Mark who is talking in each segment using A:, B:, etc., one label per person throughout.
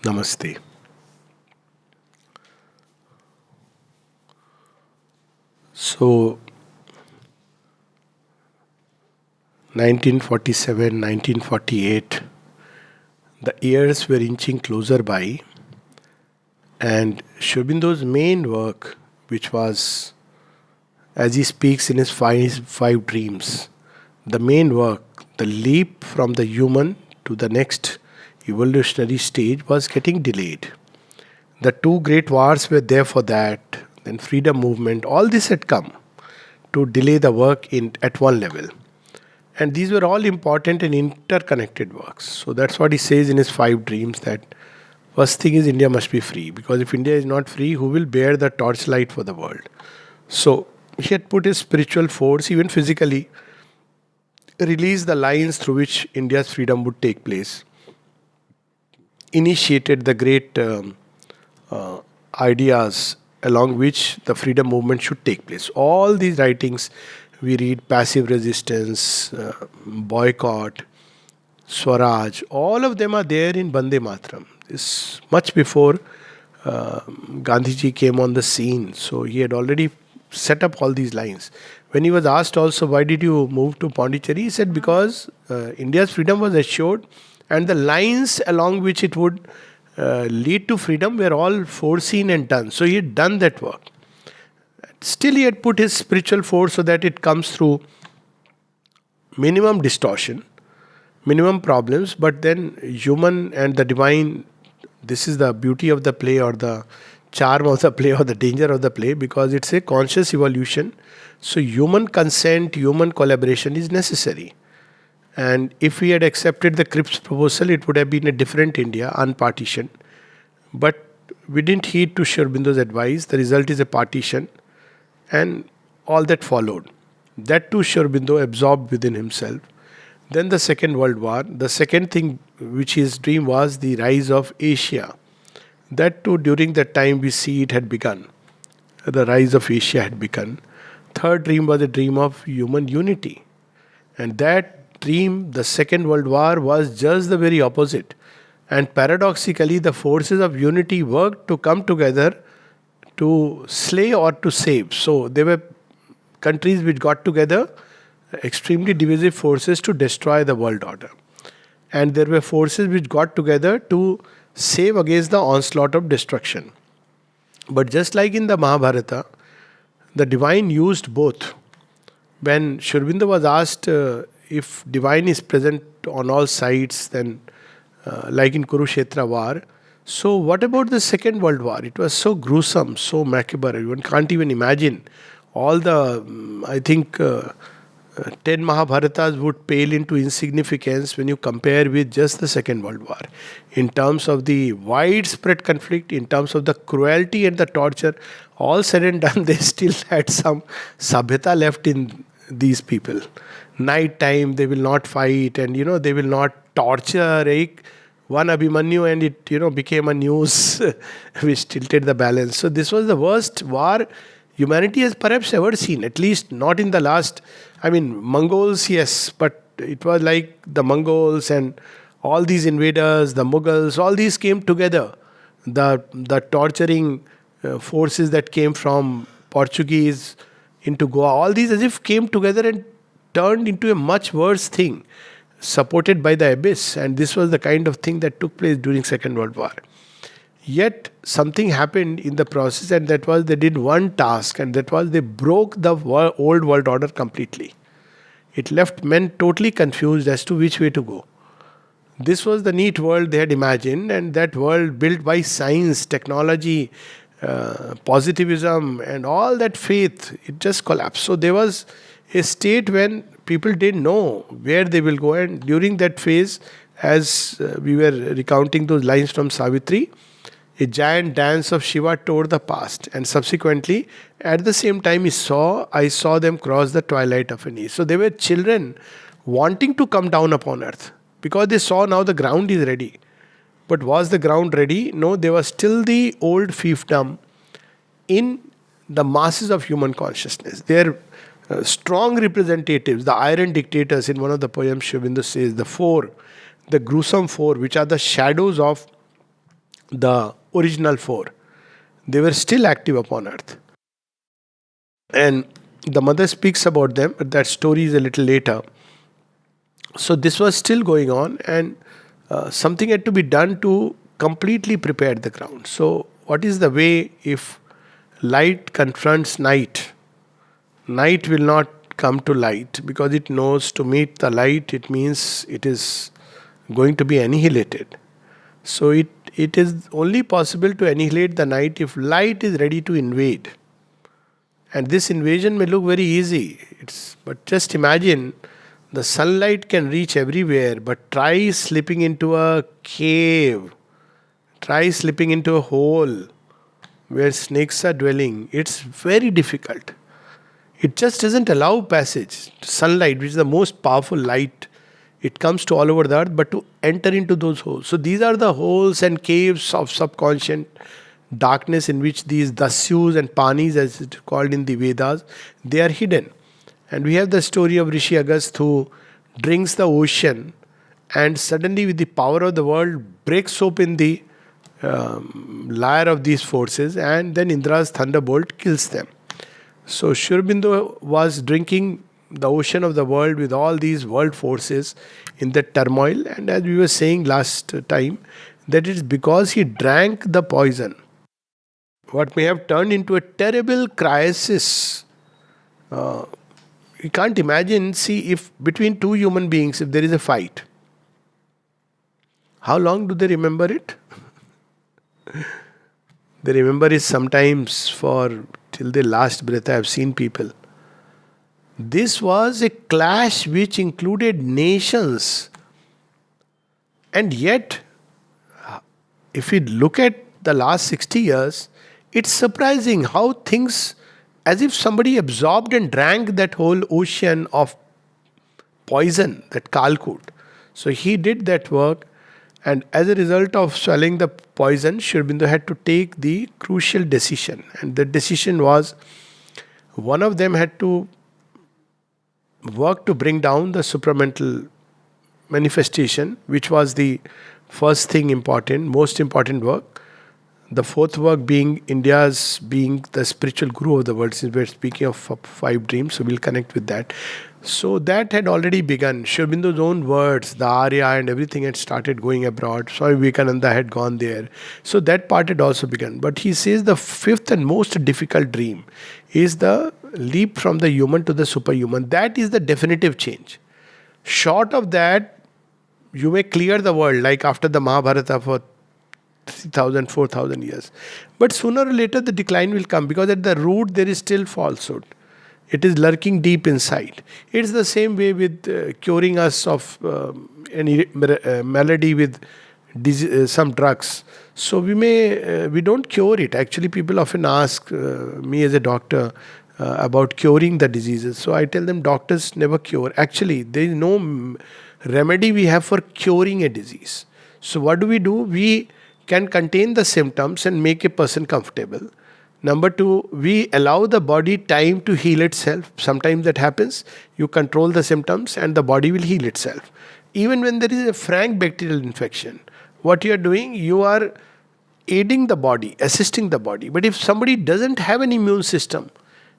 A: Namaste. So, 1947, 1948, the years were inching closer by, and Shobindo's main work, which was, as he speaks in his five dreams, the main work, the leap from the human to the next evolutionary stage, was getting delayed. The two great wars were there for that, then freedom movement, all this had come to delay the work in at one level. And these were all important and interconnected works. So that's what he says in his five dreams, that first thing is India must be free. Because if India is not free, who will bear the torchlight for the world? So he had put his spiritual force, even physically, release the lines through which India's freedom would take place, initiated the great ideas along which the freedom movement should take place. All these writings we read, passive resistance, boycott, Swaraj, all of them are there in Bande Matram. This much before Gandhiji came on the scene. So he had already set up all these lines. When he was asked also, why did you move to Pondicherry? He said, because India's freedom was assured and the lines along which it would lead to freedom were all foreseen and done. So he had done that work. Still, he had put his spiritual force so that it comes through minimum distortion, minimum problems, but then human and the divine. This is the beauty of the play, or the charm of the play, or the danger of the play, because it's a conscious evolution. So, human consent, human collaboration is necessary. And if we had accepted the Cripps proposal, it would have been a different India, unpartitioned. But we didn't heed to Sri Aurobindo's advice. The result is a partition, and all that followed. That too Sri Aurobindo absorbed within himself. Then the Second World War. The second thing which his dream was the rise of Asia. That too, during that time we see it had begun. The rise of Asia had begun. Third dream was a dream of human unity. And that dream, the Second World War, was just the very opposite. And paradoxically, the forces of unity worked to come together to slay or to save. So there were countries which got together, extremely divisive forces to destroy the world order. And there were forces which got together to save against the onslaught of destruction. But just like in the Mahabharata, the divine used both. When Sri Aurobindo was asked if divine is present on all sides, then like in Kurukshetra war, so what about the Second World War? It was so gruesome, so macabre. One can't even imagine. All the, I think, 10 Mahabharatas would pale into insignificance when you compare with just the Second World War. In terms of the widespread conflict, in terms of the cruelty and the torture, all said and done, they still had some sabhyata left in these people. Night time, they will not fight, and they will not torture. One Abhimanyu, and it became a news which tilted the balance. So this was the worst war humanity has perhaps ever seen, at least not in the last. I mean, Mongols, yes, but it was like the Mongols and all these invaders, the Mughals, all these came together. The torturing forces that came from Portuguese into Goa, all these as if came together and turned into a much worse thing, supported by the abyss. And this was the kind of thing that took place during Second World War. Yet something happened in the process, and that was they did one task, and that was they broke the old world order completely. It left men totally confused as to which way to go. This was the neat world they had imagined, and that world built by science, technology, positivism, and all that faith, it just collapsed. So there was a state when people didn't know where they will go, and during that phase, as we were recounting those lines from Savitri, a giant dance of Shiva toward the past, and subsequently, at the same time, I saw them cross the twilight of an age. So they were children wanting to come down upon earth because they saw now the ground is ready. But was the ground ready? No, there was still the old fiefdom in the masses of human consciousness. Their strong representatives, the Iron Dictators, in one of the poems, Sri Aurobindo says, the gruesome four, which are the shadows of the original four. They were still active upon earth. And the mother speaks about them, but that story is a little later. So this was still going on, and something had to be done to completely prepare the ground. So, what is the way if light confronts night? Night will not come to light because it knows to meet the light, it means it is going to be annihilated. So, it is only possible to annihilate the night if light is ready to invade. And this invasion may look very easy. But just imagine the sunlight can reach everywhere, but try slipping into a cave, try slipping into a hole where snakes are dwelling. It's very difficult. It just doesn't allow passage. Sunlight, which is the most powerful light, it comes to all over the earth, but to enter into those holes. So these are the holes and caves of subconscious darkness in which these dasyus and panis, as it's called in the Vedas, they are hidden. And we have the story of Rishi Agast who drinks the ocean and suddenly, with the power of the world, breaks open the layer of these forces, and then Indra's thunderbolt kills them. So Aurobindo was drinking the ocean of the world with all these world forces in the turmoil, and as we were saying last time, that it is because he drank the poison, what may have turned into a terrible crisis. You can't imagine, see, if between two human beings, if there is a fight, how long do they remember it? They remember it sometimes for till their last breath. I have seen people. This was a clash which included nations. And yet, if we look at the last 60 years, it's surprising how things, as if somebody absorbed and drank that whole ocean of poison, that Kalkut. So he did that work, and as a result of swallowing the poison, Aurobindo had to take the crucial decision. And the decision was, one of them had to work to bring down the supramental manifestation, which was the first thing important, most important work. The fourth work being India's being the spiritual guru of the world, since we're speaking of five dreams, so we'll connect with that. So that had already begun. Aurobindo's own words, the Arya and everything had started going abroad. Swami Vivekananda had gone there. So that part had also begun. But he says the fifth and most difficult dream is the leap from the human to the superhuman. That is the definitive change. Short of that, you may clear the world, like after the Mahabharata for 3,000, 4,000 years. But sooner or later the decline will come, because at the root there is still falsehood. It is lurking deep inside. It's the same way with curing us of any malady with some drugs. So we don't cure it. Actually, people often ask me as a doctor about curing the diseases. So I tell them doctors never cure. Actually, there is no remedy we have for curing a disease. So what do? We can contain the symptoms and make a person comfortable. Number two, we allow the body time to heal itself. Sometimes that happens. You control the symptoms and the body will heal itself. Even when there is a frank bacterial infection, what you are doing, you are aiding the body, assisting the body. But if somebody doesn't have an immune system,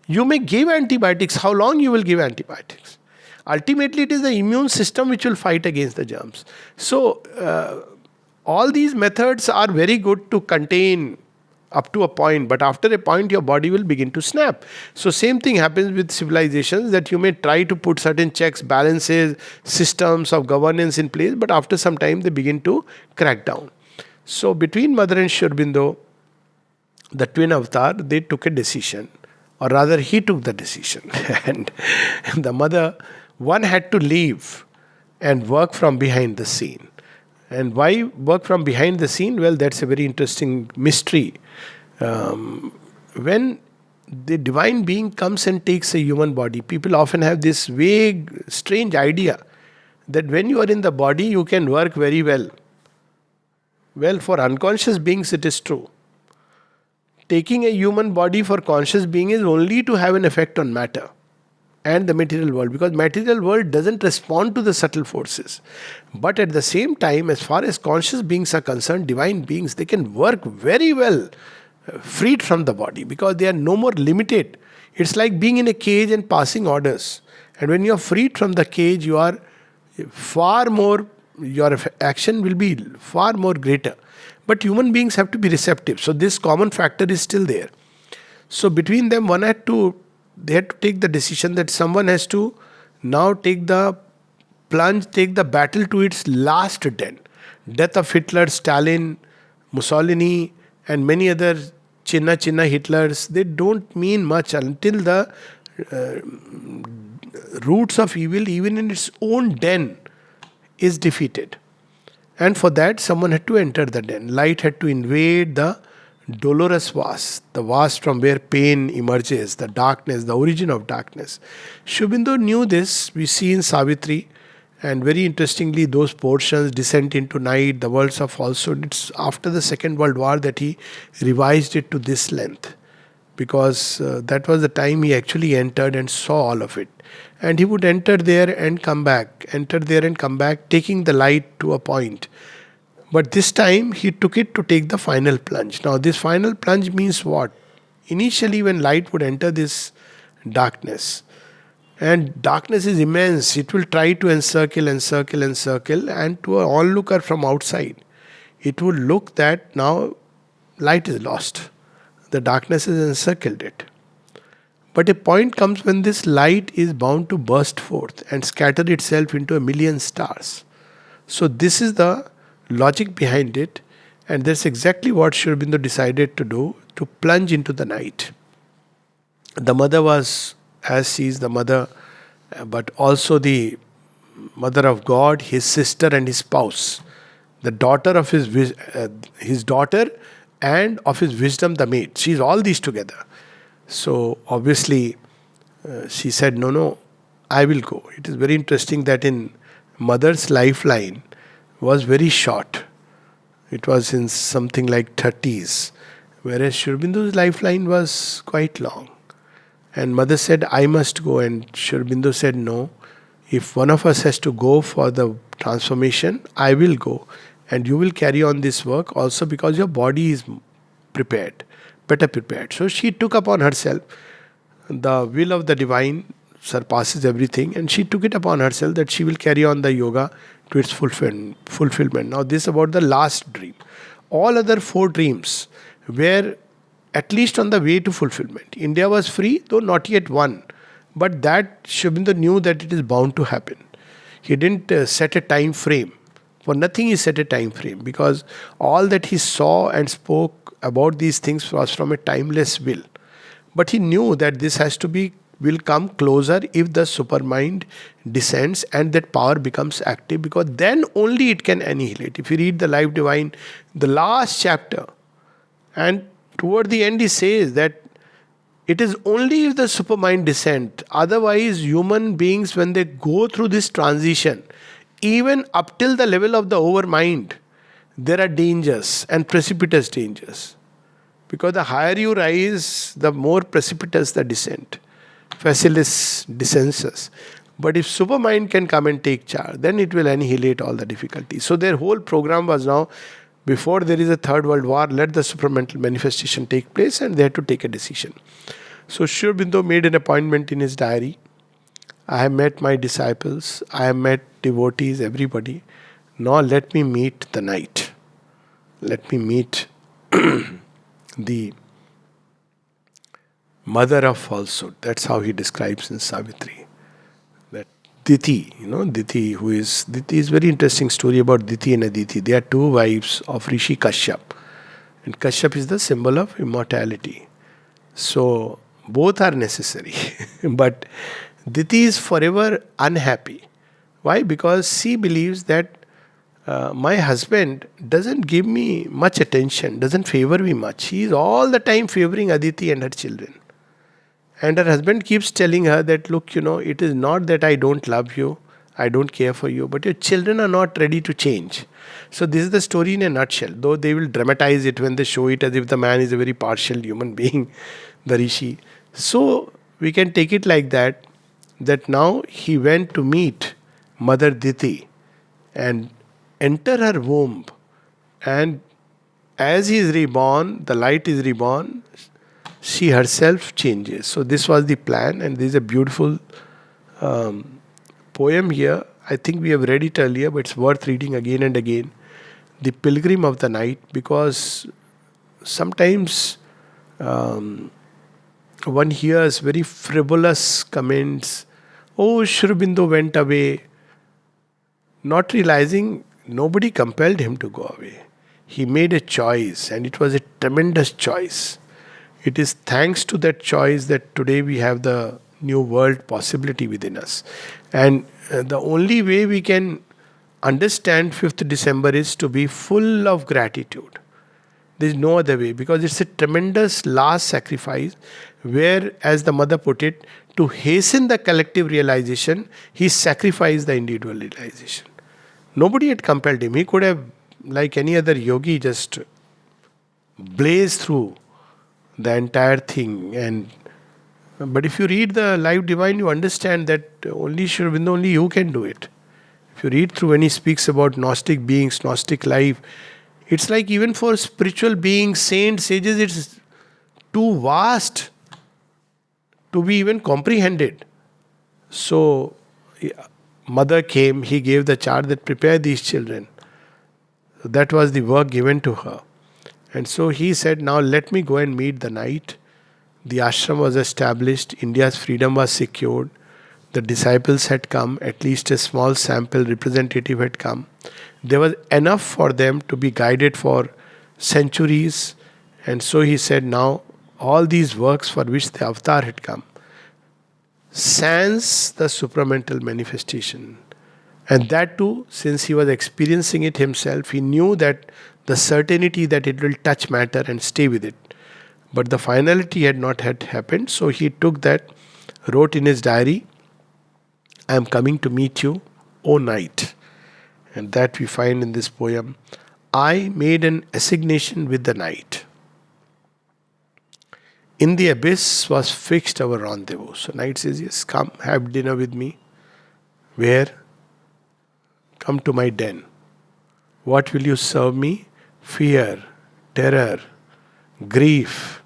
A: you may give antibiotics. How long you will give antibiotics? Ultimately, it is the immune system which will fight against the germs. So, all these methods are very good to contain up to a point, but after a point your body will begin to snap. So same thing happens with civilizations, that you may try to put certain checks, balances, systems of governance in place, but after some time they begin to crack down. So between Mother and Aurobindo, the twin avatar, they took a decision, or rather he took the decision. And the mother, one had to leave and work from behind the scene. And why work from behind the scene? Well, that's a very interesting mystery. When the divine being comes and takes a human body, people often have this vague, strange idea that when you are in the body, you can work very well. Well, for unconscious beings, it is true. Taking a human body for conscious being is only to have an effect on matter. and the material world, because material world doesn't respond to the subtle forces. But at the same time, as far as conscious beings are concerned, divine beings, they can work very well freed from the body, because they are no more limited. It's like being in a cage and passing orders. And when you are freed from the cage, you are far more, your action will be far more greater. But human beings have to be receptive. So this common factor is still there. So between them, they had to take the decision that someone has to now take the plunge, take the battle to its last den. Death of Hitler, Stalin, Mussolini, and many other Chinna Hitlers, they don't mean much until the roots of evil, even in its own den, is defeated. And for that, someone had to enter the den. Light had to invade the dolorous vast, the vast from where pain emerges, the darkness, the origin of darkness. Aurobindo knew this. We see in Savitri, and very interestingly, those portions, Descent into Night, the worlds of falsehood, it's after the Second World War that he revised it to this length, because that was the time he actually entered and saw all of it. And he would enter there and come back, taking the light to a point. But this time he took it to take the final plunge. Now, this final plunge means what? Initially, when light would enter this darkness, and darkness is immense, it will try to encircle, and to an onlooker from outside, it would look that now light is lost. The darkness has encircled it. But a point comes when this light is bound to burst forth and scatter itself into a million stars. So this is the logic behind it, and that's exactly what Aurobindo decided to do, to plunge into the night. The mother was, as she is the mother, but also the mother of God, his sister and his spouse, the daughter of his daughter, and of his wisdom, the maid. She's all these together. So obviously, she said, no, I will go. It is very interesting that in mother's lifeline was very short. It was in something like 30s, whereas Aurobindo's lifeline was quite long. And mother said, I must go. And Aurobindo said, no, if one of us has to go for the transformation, I will go. And you will carry on this work also, because your body is better prepared. So she took upon herself, the will of the divine surpasses everything, and she took it upon herself that she will carry on the yoga to its fulfillment. Now this is about the last dream. All other 4 dreams were at least on the way to fulfillment. India was free, though not yet won. But that Aurobindo knew that it is bound to happen. He didn't set a time frame. For nothing he set a time frame, because all that he saw and spoke about these things was from a timeless will. But he knew that this will come closer if the supermind descends and that power becomes active, because then only it can annihilate. If you read the Life Divine, the last chapter, and toward the end he says that it is only if the supermind descends. Otherwise, human beings, when they go through this transition, even up till the level of the overmind, there are dangers and precipitous dangers. Because the higher you rise, the more precipitous the descent. Facilis descensus. But if supermind can come and take charge, then it will annihilate all the difficulties. So their whole program was now, before there is a third world war, let the supramental manifestation take place, and they had to take a decision. So Aurobindo made an appointment in his diary. I have met my disciples, I have met devotees, everybody. Now let me meet the night. Let me meet the mother of falsehood. That's how he describes in Savitri. That Diti, Diti is very interesting story about Diti and Aditi. They are 2 wives of Rishi Kashyap. And Kashyap is the symbol of immortality. So both are necessary. But Diti is forever unhappy. Why? Because she believes that my husband doesn't give me much attention, doesn't favor me much. He is all the time favoring Aditi and her children. And her husband keeps telling her that, look, it is not that I don't love you, I don't care for you, but your children are not ready to change. So this is the story in a nutshell, though they will dramatize it when they show it as if the man is a very partial human being, the Rishi. So we can take it like that that now he went to meet Mother Diti and enter her womb. And as he is reborn, the light is reborn, she herself changes. So this was the plan, and this is a beautiful poem here. I think we have read it earlier, but it's worth reading again and again. The Pilgrim of the Night, because sometimes one hears very frivolous comments. Oh, Aurobindo went away, not realizing nobody compelled him to go away. He made a choice, and it was a tremendous choice. It is thanks to that choice that today we have the new world possibility within us. And the only way we can understand 5th December is to be full of gratitude. There is no other way, because it's a tremendous last sacrifice where, as the mother put it, to hasten the collective realization, he sacrificed the individual realization. Nobody had compelled him. He could have, like any other yogi, just blaze through the entire thing. But if you read the Life Divine, you understand that only Aurobindo, only you can do it. If you read through when he speaks about Gnostic beings, Gnostic life, it's like even for spiritual beings, saints, sages, it's too vast to be even comprehended. So, mother came, he gave the charge that prepare these children. So that was the work given to her. And so he said, now let me go and meet the night. The ashram was established, India's freedom was secured, the disciples had come, at least a small sample representative had come. There was enough for them to be guided for centuries. And so he said, now all these works for which the avatar had come, sans the supramental manifestation. And that too, since he was experiencing it himself, he knew that the certainty that it will touch matter and stay with it. But the finality had not had happened, so he took that, wrote in his diary, I am coming to meet you, O night. And that we find in this poem. I made an assignation with the night. In the abyss was fixed our rendezvous. So night says, yes, come, have dinner with me. Where? Come to my den. What will you serve me? Fear, terror, grief,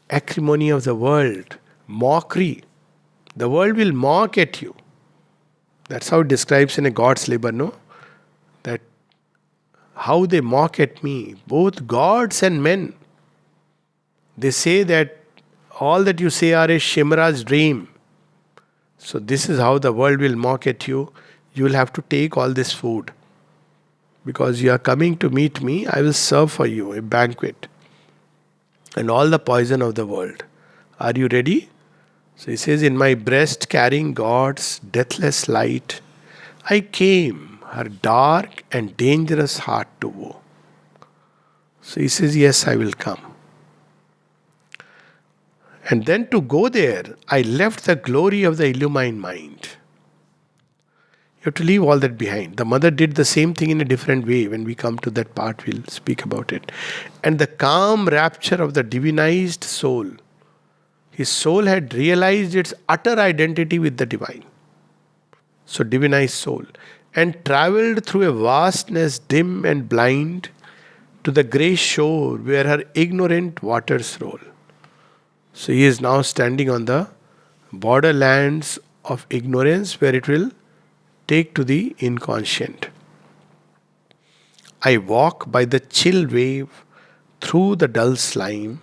A: acrimony of the world, mockery. The world will mock at you. That's how it describes in a God's labor, no? That how they mock at me, both gods and men. They say that all that you say are a Shimra's dream. So this is how the world will mock at you. You will have to take all this food. Because you are coming to meet me, I will serve for you a banquet. And all the poison of the world. Are you ready? So he says, in my breast carrying God's deathless light, I came, her dark and dangerous heart to woo. So he says, yes, I will come. And then to go there, I left the glory of the illumined mind. You have to leave all that behind. The mother did the same thing in a different way. When we come to that part, we'll speak about it. And the calm rapture of the divinized soul. His soul had realized its utter identity with the divine. So divinized soul. And travelled through a vastness dim and blind to the grey shore where her ignorant waters roll. So he is now standing on the borderlands of ignorance where it will take to the inconscient. I walk by the chill wave through the dull slime,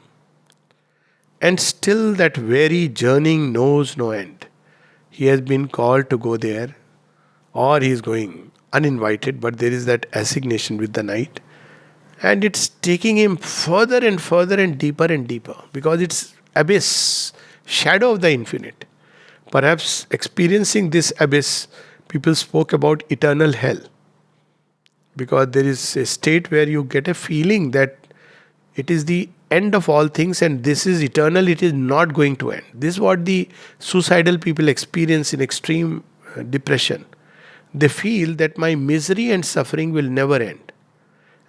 A: and still that weary journeying knows no end. He has been called to go there, or he is going uninvited, but there is that assignation with the night. And it's taking him further and further and deeper, because it's abyss, shadow of the infinite. Perhaps experiencing this abyss, people spoke about eternal hell. Because there is a state where you get a feeling that it is the end of all things and this is eternal, it is not going to end. This is what the suicidal people experience in extreme depression. They feel that my misery and suffering will never end.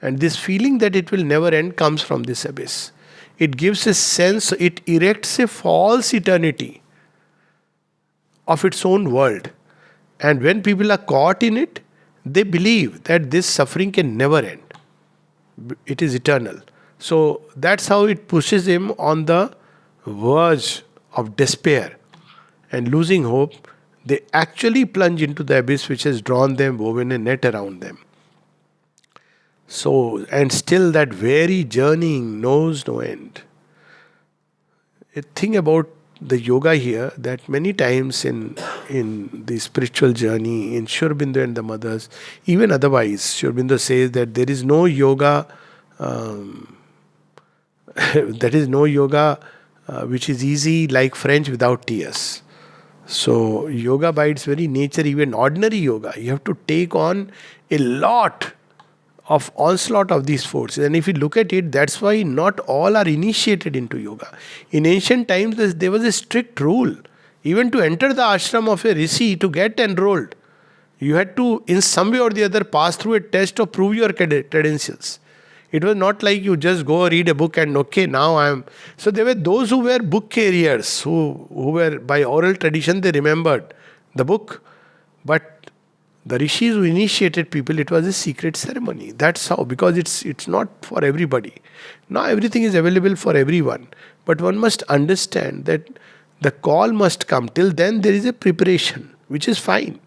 A: And this feeling that it will never end comes from this abyss. It gives a sense, it erects a false eternity of its own world. And when people are caught in it, they believe that this suffering can never end. It is eternal. So that's how it pushes him on the verge of despair and losing hope. They actually plunge into the abyss which has drawn them, woven a net around them. So, and still that very journeying knows no end. A thing about the yoga here, that many times in the spiritual journey, in Sri Aurobindo and the mothers, even otherwise, Sri Aurobindo says that there is no yoga, that is no yoga which is easy like French without tears. So yoga by its very nature, even ordinary yoga, you have to take on a lot of onslaught of these forces. And if you look at it, that's why not all are initiated into yoga. In ancient times, there was a strict rule. Even to enter the ashram of a rishi, to get enrolled, you had to, in some way or the other, pass through a test or prove your credentials. It was not like you just go read a book and okay, now I am. So there were those who were book carriers, who were by oral tradition, they remembered the book. But the rishis who initiated people, it was a secret ceremony. That's how, because it's not for everybody. Now everything is available for everyone. But one must understand that the call must come. Till then there is a preparation, which is fine.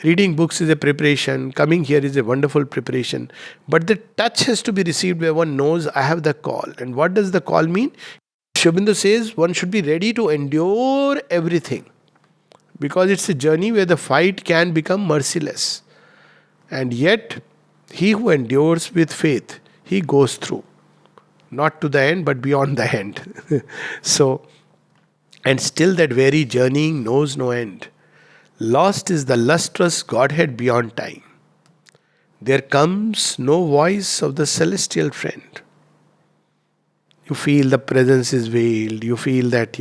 A: Reading books is a preparation. Coming here is a wonderful preparation. But the touch has to be received where one knows I have the call. And what does the call mean? Sri Aurobindo says one should be ready to endure everything. Because it's a journey where the fight can become merciless. And yet, he who endures with faith, he goes through. Not to the end, but beyond the end. So, and still that very journeying knows no end. Lost is the lustrous godhead beyond time. There comes no voice of the celestial friend. You feel the presence is veiled. You feel that,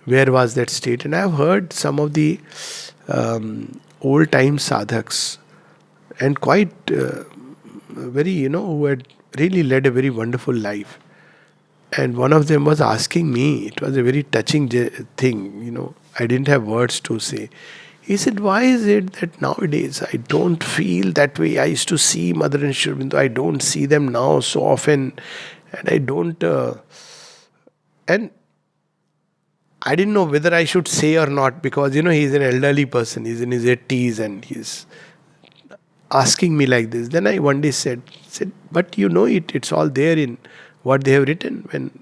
A: where was that state? And I've heard some of the old time sadhaks, and quite very, who had really led a very wonderful life. And one of them was asking me, it was a very touching thing, I didn't have words to say. He said, why is it that nowadays I don't feel that way? I used to see Mother and Sri Aurobindo, I don't see them now so often, and I don't... and I didn't know whether I should say or not, because, he's an elderly person, he's in his 80s, and he's asking me like this. Then I one day said, but it's all there in what they have written. When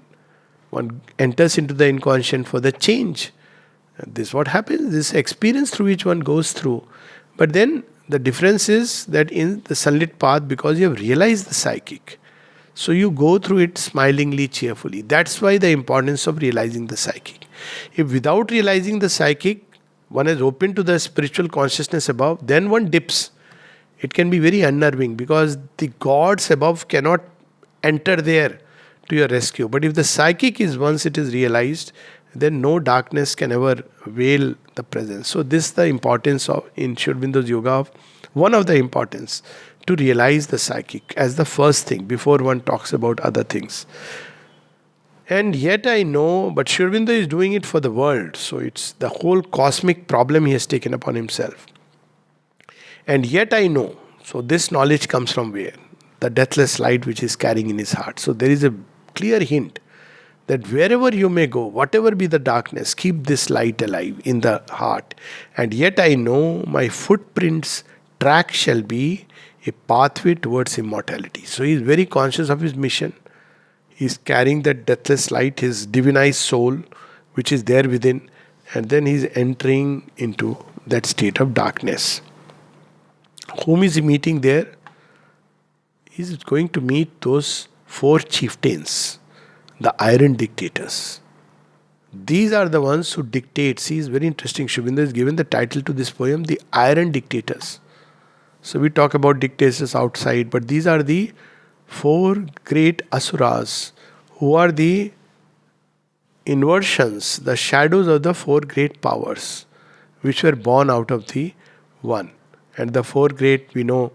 A: one enters into the inconscient for the change, this is what happens, this experience through which one goes through. But then the difference is that in the sunlit path, because you have realized the psychic, so you go through it smilingly, cheerfully. That's why the importance of realizing the psychic. If without realizing the psychic, one is open to the spiritual consciousness above, then one dips. It can be very unnerving, because the gods above cannot enter there to your rescue. But if the psychic is, once it is realized, then no darkness can ever veil the presence. So this is the importance of, in Sri Aurobindo's yoga, one of the importance, to realize the psychic as the first thing before one talks about other things. And yet I know, but Sri Aurobindo is doing it for the world. So it's the whole cosmic problem he has taken upon himself. And yet I know. So this knowledge comes from where? The deathless light which is carrying in his heart. So there is a clear hint that wherever you may go, whatever be the darkness, keep this light alive in the heart. And yet I know my footprints' track shall be a pathway towards immortality. So he is very conscious of his mission. He is carrying that deathless light, his divinized soul, which is there within, and then he is entering into that state of darkness. Whom is he meeting there? He is going to meet those 4 chieftains, the Iron Dictators. These are the ones who dictate. See, it's very interesting. Sri Aurobindo has given the title to this poem, the Iron Dictators. So we talk about dictators outside, but these are the 4 great asuras, who are the inversions, the shadows of the 4 great powers, which were born out of the one. And the 4 great, we know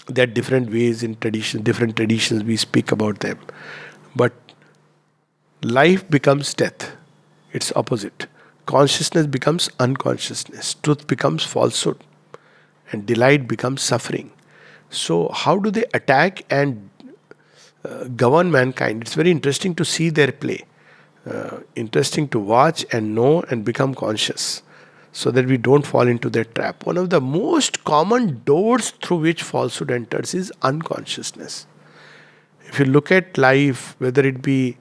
A: that different ways in tradition, different traditions we speak about them. But life becomes death. It's opposite. consciousness becomes unconsciousness, truth becomes falsehood, and delight becomes suffering. So, how do they attack and govern mankind? It's very interesting to see their play. Interesting to watch and know and become conscious so that we don't fall into their trap. One of the most common doors through which falsehood enters is unconsciousness. If you look at life, whether it be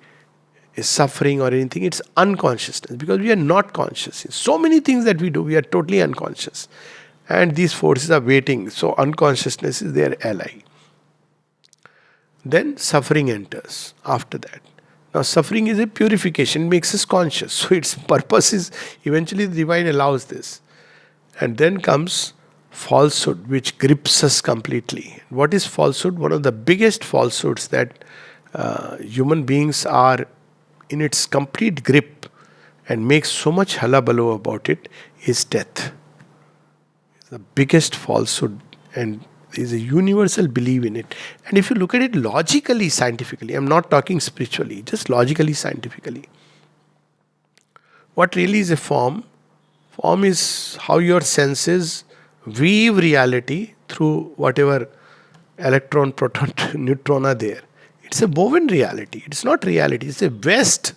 A: a suffering or anything, it's unconsciousness because we are not conscious. So many things that we do, we are totally unconscious. And these forces are waiting. So unconsciousness is their ally. Then suffering enters after that. Now suffering is a purification, makes us conscious. So its purpose is eventually the divine allows this. And then comes falsehood, which grips us completely. What is falsehood? One of the biggest falsehoods that human beings are in its complete grip and makes so much hullabaloo about it is death. It's the biggest falsehood, and there is a universal belief in it. And if you look at it logically, scientifically, I'm not talking spiritually, just logically, scientifically. What really is a form? Form is how your senses weave reality through whatever electron, proton, neutron are there. It's a woven reality. It's not reality. It's a vest.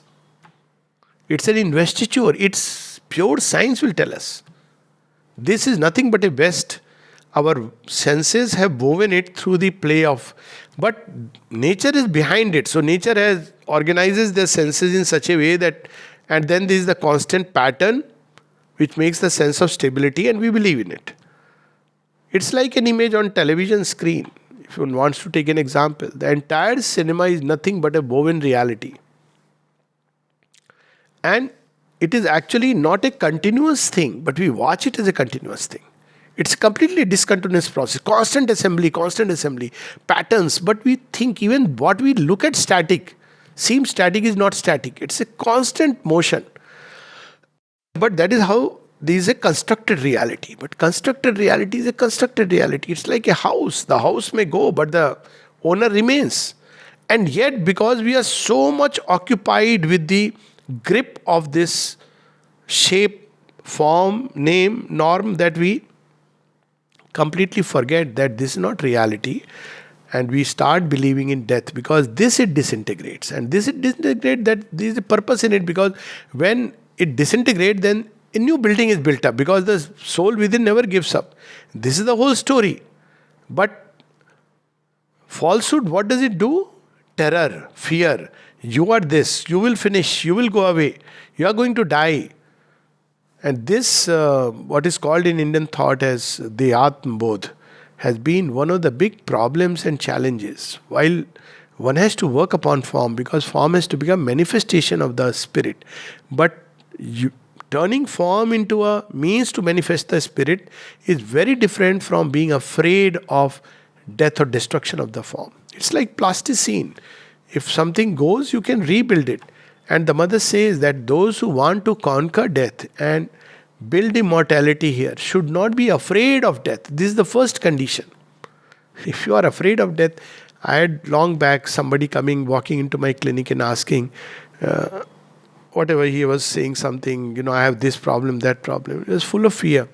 A: It's an investiture. It's pure science will tell us. This is nothing but a vest. Our senses have woven it through the play of, but nature is behind it. So nature has organizes the senses in such a way that, and then there is the constant pattern which makes the sense of stability, and we believe in it. It's like an image on television screen. If one wants to take an example, the entire cinema is nothing but a woven reality. And it is actually not a continuous thing, but we watch it as a continuous thing. It's a completely discontinuous process. Constant assembly, patterns. But we think even what we look at static, seems static is not static. It's a constant motion. But that is how there is a constructed reality. But constructed reality is a constructed reality. It's like a house. The house may go, but the owner remains. And yet, because we are so much occupied with the grip of this shape, form, name, norm, that we completely forget that this is not reality. And we start believing in death because this it disintegrates. And this it disintegrates, that there is a purpose in it, because when it disintegrates, then a new building is built up because the soul within never gives up. This is the whole story. But falsehood, what does it do? Terror, fear. You are this, you will finish, you will go away, you are going to die. And this, what is called in Indian thought as the Atma-bodh, has been one of the big problems and challenges. While one has to work upon form, because form has to become manifestation of the spirit. But turning form into a means to manifest the spirit is very different from being afraid of death or destruction of the form. It's like plasticine. If something goes, you can rebuild it. And the mother says that those who want to conquer death and build immortality here should not be afraid of death. This is the first condition. If you are afraid of death, I had long back somebody walking into my clinic and asking, whatever he was saying something, I have this problem, that problem. It was full of fear.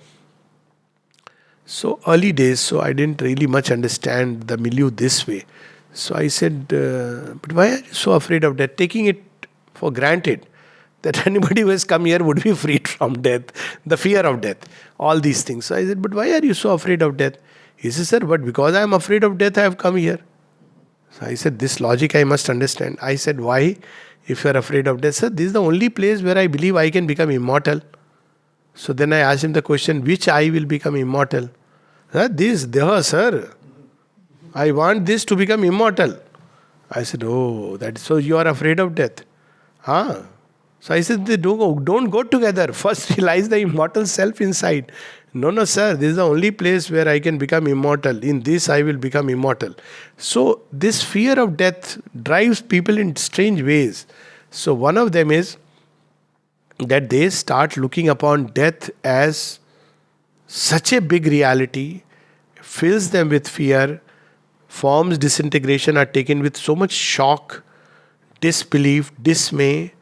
A: So early days, so I didn't really much understand the milieu this way. So I said, but why are you so afraid of death? Taking it for granted that anybody who has come here would be freed from death, the fear of death, all these things. So I said, but why are you so afraid of death? He said, sir, but because I am afraid of death, I have come here. So I said, this logic I must understand. I said, why? If you are afraid of death, sir, this is the only place where I believe I can become immortal. So then I asked him the question, which I will become immortal? Sir. I want this to become immortal. I said, oh, so you are afraid of death. So I said, they don't go together. First realize the immortal self inside. No, sir, this is the only place where I can become immortal. In this I will become immortal. So this fear of death drives people in strange ways. So one of them is that they start looking upon death as such a big reality, fills them with fear. Forms disintegration are taken with so much shock, disbelief, dismay,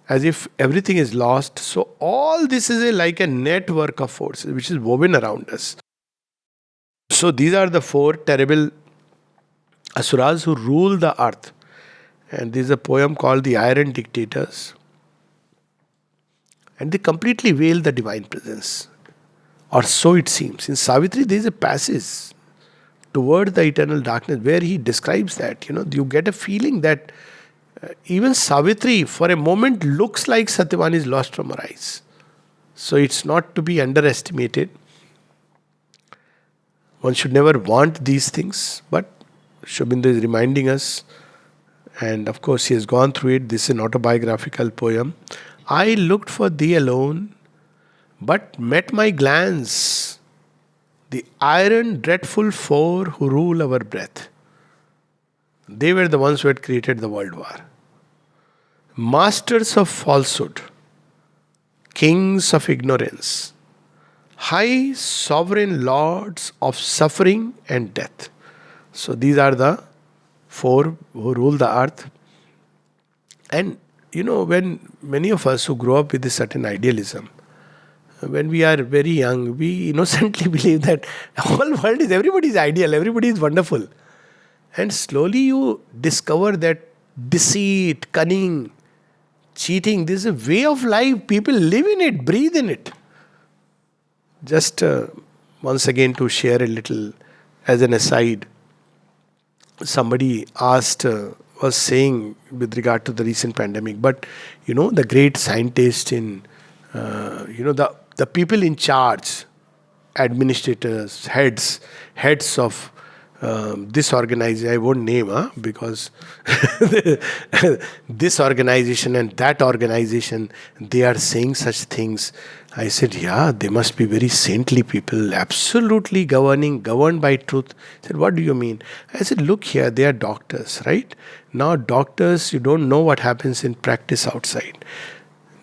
A: as if everything is lost. So all this is like a network of forces which is woven around us. So these are the four terrible asuras who rule the earth. And there is a poem called the Iron Dictators. And they completely veil the divine presence. Or so it seems. In Savitri, there is a passage toward the eternal darkness where he describes that. You get a feeling that even Savitri for a moment looks like Satyavan is lost from her eyes. So it's not to be underestimated. One should never want these things, but Aurobindo is reminding us, and of course he has gone through it. This is an autobiographical poem. I looked for thee alone, but met my glance, the iron dreadful four who rule our breath. They were the ones who had created the world war. Masters of falsehood, kings of ignorance, high sovereign lords of suffering and death. So these are the four who rule the earth. And when many of us who grow up with a certain idealism, when we are very young, we innocently believe that whole world is, everybody is ideal, everybody is wonderful. And slowly you discover that deceit, cunning, cheating, this is a way of life. People live in it, breathe in it. Just once again to share a little as an aside, somebody was saying with regard to the recent pandemic, but the great scientists in, the people in charge, administrators, heads of this organization, I won't name, because this organization and that organization, they are saying such things. I said, yeah, they must be very saintly people, absolutely governed by truth. He said, what do you mean? I said, look here, they are doctors, right? Now doctors, you don't know what happens in practice outside.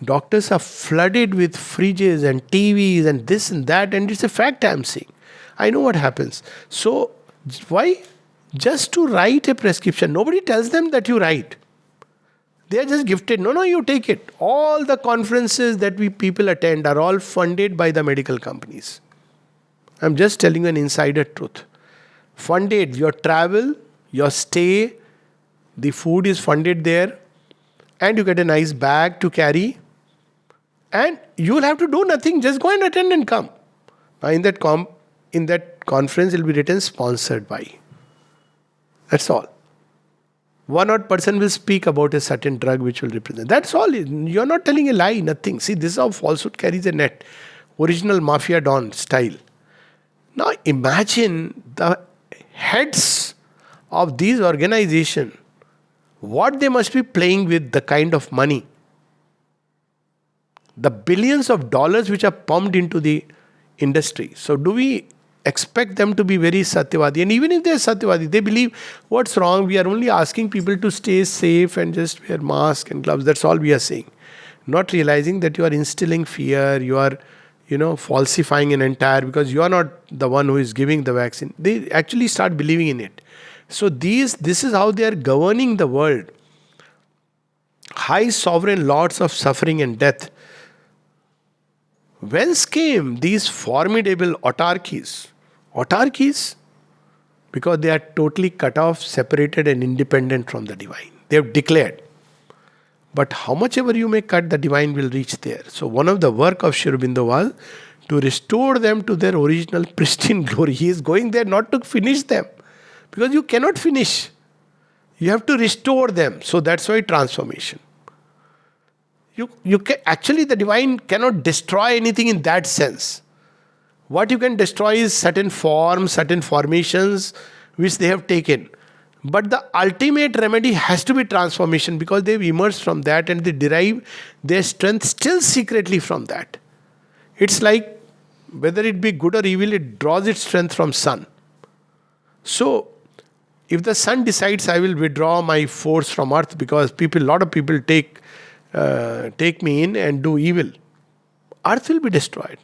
A: Doctors are flooded with fridges and TVs and this and that, and it's a fact I'm saying. I know what happens. So, why? Just to write a prescription. Nobody tells them that you write. They are just gifted. No, you take it. All the conferences that we people attend are all funded by the medical companies. I'm just telling you an insider truth. Funded. Your travel, your stay, the food is funded there, and you get a nice bag to carry, and you will have to do nothing. Just go and attend and come. Now in that conference, it will be written sponsored by. That's all. One odd person will speak about a certain drug which will represent. That's all. You're not telling a lie, nothing. See, this is how falsehood carries a net. Original Mafia Don style. Now imagine the heads of these organizations, what they must be playing with, the kind of money. The billions of dollars which are pumped into the industry. So do we expect them to be very Satyavadi? And even if they are Satyavadi, they believe, what's wrong? We are only asking people to stay safe and just wear masks and gloves. That's all we are saying. Not realizing that you are instilling fear, you are, falsifying an entire, because you are not the one who is giving the vaccine. They actually start believing in it. So this is how they are governing the world. High sovereign lords of suffering and death. Whence came these formidable autarkies? Autarkies? Because they are totally cut off, separated and independent from the divine. They have declared. But how much ever you may cut, the divine will reach there. So one of the work of Aurobindo was to restore them to their original pristine glory. He is going there not to finish them. Because you cannot finish. You have to restore them. So that's why transformation. Actually, the divine cannot destroy anything in that sense. What you can destroy is certain forms, certain formations which they have taken. But the ultimate remedy has to be transformation, because they've emerged from that and they derive their strength still secretly from that. It's like whether it be good or evil, it draws its strength from sun. So, if the sun decides I will withdraw my force from earth because a lot of people take me in and do evil, earth will be destroyed.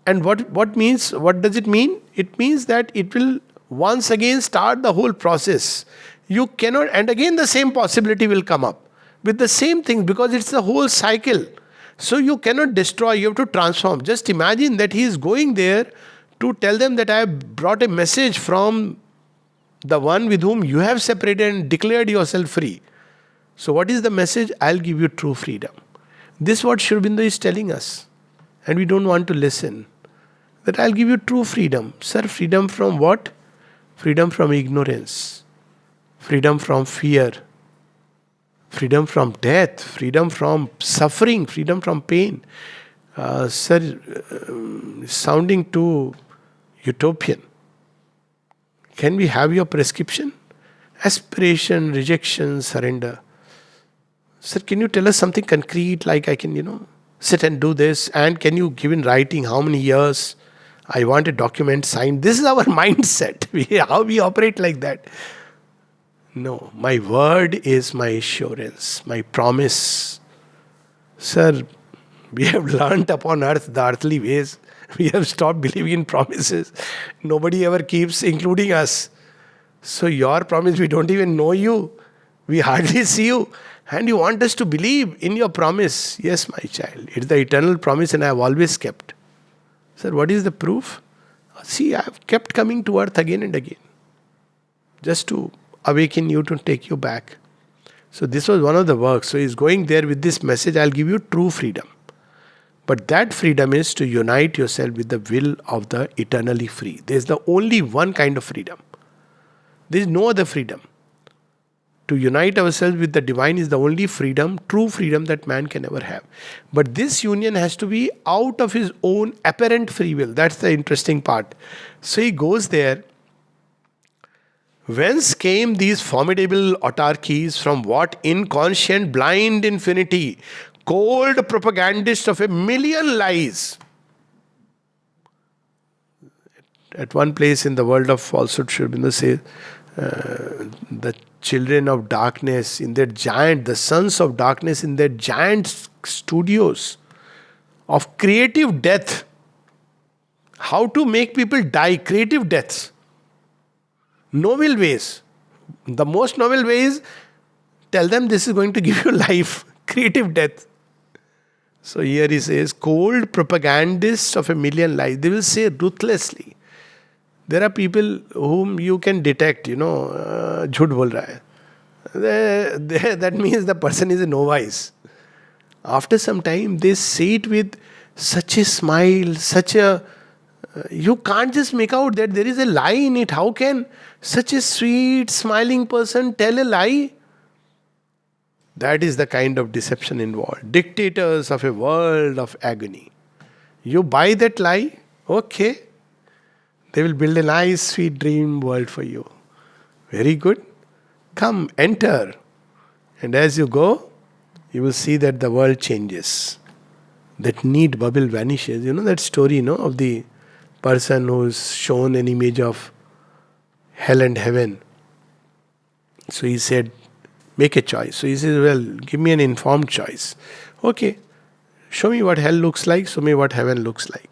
A: And what does it mean? It means that it will once again start the whole process. You cannot, and again the same possibility will come up. with the same thing, because it's the whole cycle. So you cannot destroy, you have to transform. Just imagine that he is going there to tell them that I have brought a message from the one with whom you have separated and declared yourself free. So what is the message? I'll give you true freedom. This is what Sri Aurobindo is telling us. And we don't want to listen. That I'll give you true freedom. Sir, freedom from what? Freedom from ignorance. Freedom from fear. Freedom from death. Freedom from suffering. Freedom from pain. Sir, sounding too utopian. Can we have your prescription? Aspiration, rejection, surrender. Sir, can you tell us something concrete, like I can, sit and do this? And can you give in writing how many years? I want a document signed. This is our mindset. How we operate like that. No, my word is my assurance, my promise. Sir, we have learnt upon earth the earthly ways. We have stopped believing in promises. Nobody ever keeps, including us. So your promise, we don't even know you. We hardly see you. And you want us to believe in your promise. Yes, my child. It's the eternal promise and I have always kept. Sir, what is the proof? See, I have kept coming to earth again and again. Just to awaken you, to take you back. So this was one of the works. So he's going there with this message, I'll give you true freedom. But that freedom is to unite yourself with the will of the eternally free. There's the only one kind of freedom. There is no other freedom. To unite ourselves with the divine is the only freedom, true freedom that man can ever have. But this union has to be out of his own apparent free will. That's the interesting part. So he goes there. Whence came these formidable autarkies? From what inconscient blind infinity? Cold propagandist of a million lies. At one place in the world of falsehood, Sri Aurobindo says, the children of darkness in their giant, the sons of darkness in their giant studios of creative death. How to make people die, creative deaths. Noble ways. The most noble way is tell them this is going to give you life, creative death. So here he says, cold propagandists of a million lies. They will say ruthlessly. There are people whom you can detect, jhut bol raha hai. That means the person is a novice. After some time, they say it with such a smile, you can't just make out that there is a lie in it. How can such a sweet, smiling person tell a lie? That is the kind of deception involved. Dictators of a world of agony. You buy that lie, okay. They will build a nice, sweet dream world for you. Very good. Come, enter. And as you go, you will see that the world changes. That need bubble vanishes. You know that story, of the person who's shown an image of hell and heaven. So he said, make a choice. So he says, well, give me an informed choice. Okay, show me what hell looks like, show me what heaven looks like.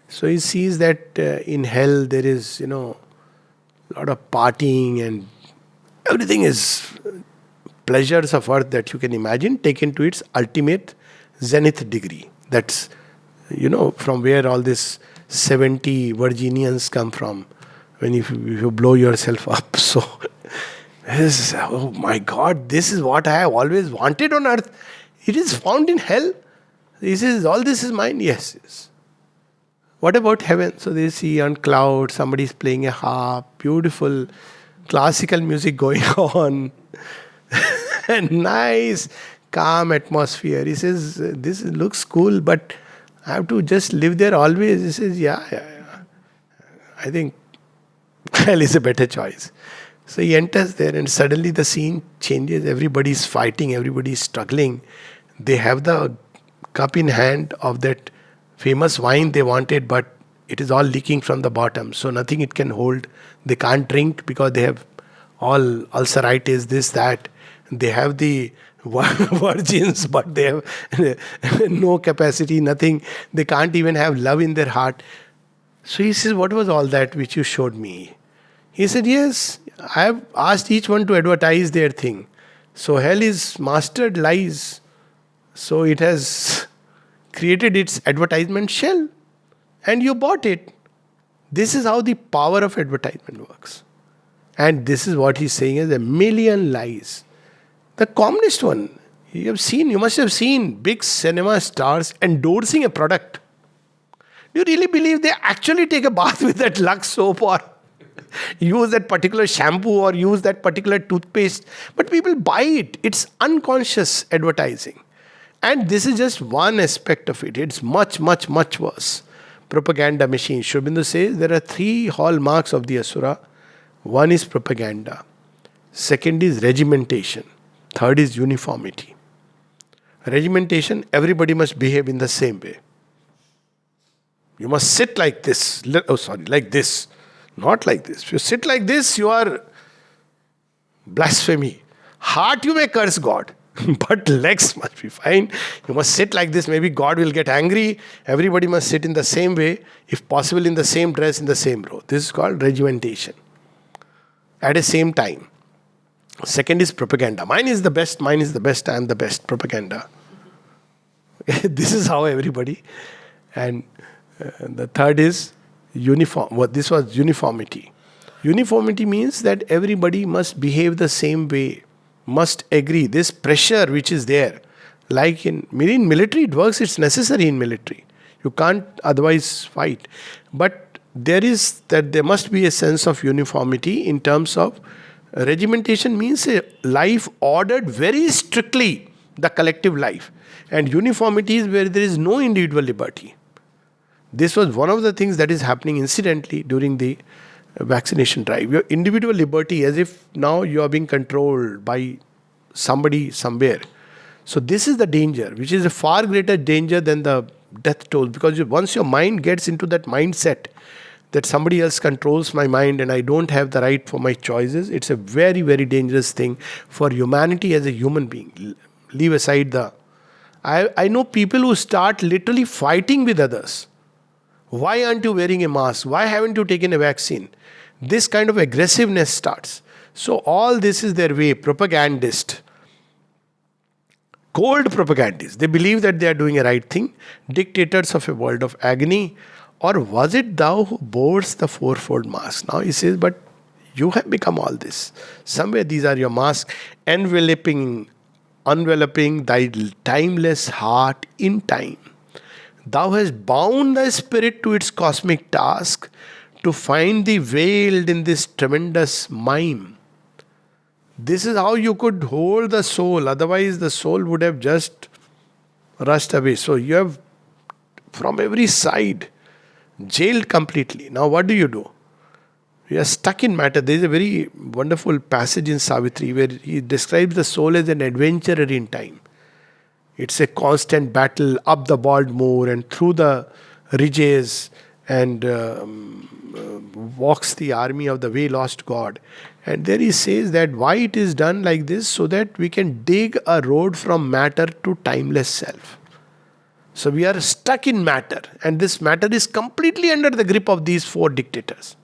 A: So he sees that in hell there is, a lot of partying and everything is pleasures of earth that you can imagine taken to its ultimate zenith degree. That's, from where all this 70 Virginians come from when if you blow yourself up. So, oh my God, this is what I have always wanted on earth. It is found in hell. He says, all this is mine? Yes. What about heaven? So they see on clouds, somebody is playing a harp, beautiful classical music going on, and nice, calm atmosphere. He says, this looks cool, but I have to just live there always. He says, yeah. I think hell is a better choice. So he enters there and suddenly the scene changes. Everybody is fighting, everybody is struggling. They have the cup in hand of that famous wine they wanted, but it is all leaking from the bottom. So nothing it can hold. They can't drink because they have all ulceritis, this, that. They have the virgins, but they have no capacity, nothing. They can't even have love in their heart. So he says, what was all that which you showed me? He said, yes, I have asked each one to advertise their thing. So hell is mastered lies. So it has created its advertisement shell and you bought it. This is how the power of advertisement works. And this is what he's saying is a million lies. The commonest one, you must have seen big cinema stars endorsing a product. Do you really believe they actually take a bath with that Lux soap or use that particular shampoo or use that particular toothpaste? But people buy it. It's unconscious advertising. And this is just one aspect of it. It's much, much, much worse. Propaganda machine. Aurobindo says there are 3 hallmarks of the Asura. One is propaganda. Second is regimentation. Third is uniformity. Regimentation, everybody must behave in the same way. You must sit like this. Like this. Not like this. If you sit like this, you are blasphemy. Heart you may curse God, but legs must be fine. You must sit like this. Maybe God will get angry. Everybody must sit in the same way. If possible, in the same dress, in the same row. This is called regimentation. At the same time. Second is propaganda. Mine is the best, I am the best. Propaganda. This is how everybody. And the third is uniform. This was uniformity. Uniformity means that everybody must behave the same way, must agree. This pressure which is there, like in military, it works, it's necessary in military. You can't otherwise fight. But there must be a sense of uniformity in terms of regimentation means a life ordered very strictly, the collective life. And uniformity is where there is no individual liberty. This was one of the things that is happening incidentally during the vaccination drive. Your individual liberty, as if now you are being controlled by somebody somewhere. So this is the danger, which is a far greater danger than the death toll. Because once your mind gets into that mindset that somebody else controls my mind and I don't have the right for my choices, it's a very, very dangerous thing for humanity as a human being. Leave aside I know people who start literally fighting with others. Why aren't you wearing a mask? Why haven't you taken a vaccine? This kind of aggressiveness starts. So all this is their way. Propagandist. Cold propagandists. They believe that they are doing a right thing. Dictators of a world of agony. Or was it thou who bores the fourfold mask? Now he says, but you have become all this. Somewhere these are your masks, enveloping thy timeless heart in time. Thou hast bound thy spirit to its cosmic task to find thee veiled in this tremendous mime. This is how you could hold the soul. Otherwise, the soul would have just rushed away. So you have, from every side, jailed completely. Now what do? You are stuck in matter. There is a very wonderful passage in Savitri where he describes the soul as an adventurer in time. It's a constant battle up the bald moor and through the ridges and walks the army of the way lost God. And there he says that why it is done like this, so that we can dig a road from matter to timeless self. So we are stuck in matter, and this matter is completely under the grip of these 4 dictators.